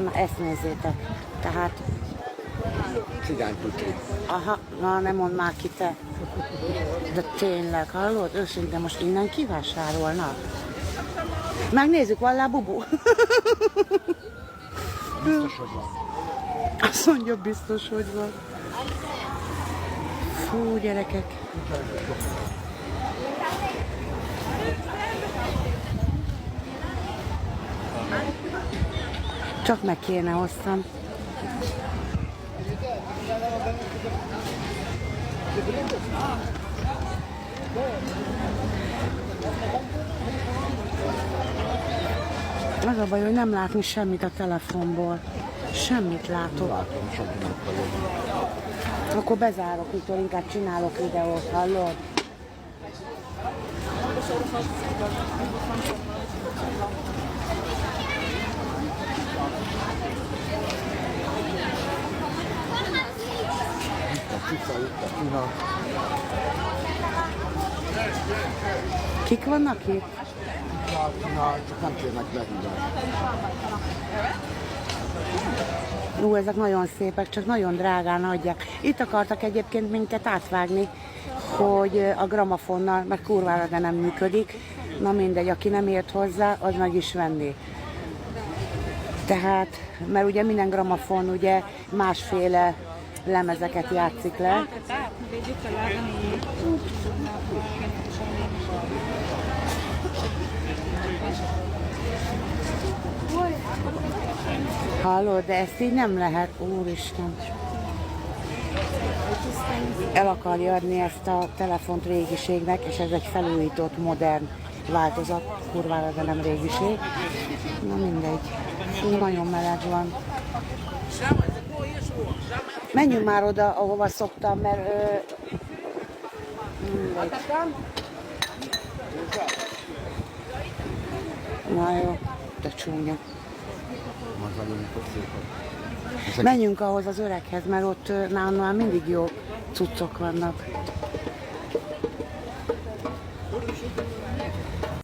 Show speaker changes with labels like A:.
A: Na ezt nézzétek. Tehát...
B: Cigányputri.
A: Aha, na nem mondd már ki te. De tényleg, hallod? Őszintén most innen kivásárolnak? Megnézzük, van lá bubu?
B: Biztos, hogy van.
A: Azt mondja, biztos, hogy van. Fú, gyerekek. Csak meg kéne hoztam. Az a baj, hogy nem látni semmit a telefonból. Semmit látok.
B: Látom, senkinek vagyok.
A: Akkor bezárok, mikor inkább csinálok videót, hallod?
B: A cica, itt a Tina.
A: Kik vannak itt?
B: A Tina, csak nem kérnek lehívást.
A: Ezek nagyon szépek, csak nagyon drágán adják. Itt akartak egyébként minket átvágni, hogy a gramafonnal, mert kurvára de nem működik. Na mindegy, aki nem ért hozzá, az meg is venni. Tehát, mert ugye minden gramafon ugye másféle lemezeket játszik le. Hallod, de ezt így nem lehet, úristen. El akarja adni ezt a telefont régiségnek, és ez egy felújított, modern változat, kurvára, de nem régiség. Na mindegy, nagyon meleg van. Menjünk már oda, ahova szoktam, mert... mindegy. Na jó, de csúnya. Menjünk ahhoz az öreghez, mert ott nálam már mindig jó cuccok vannak.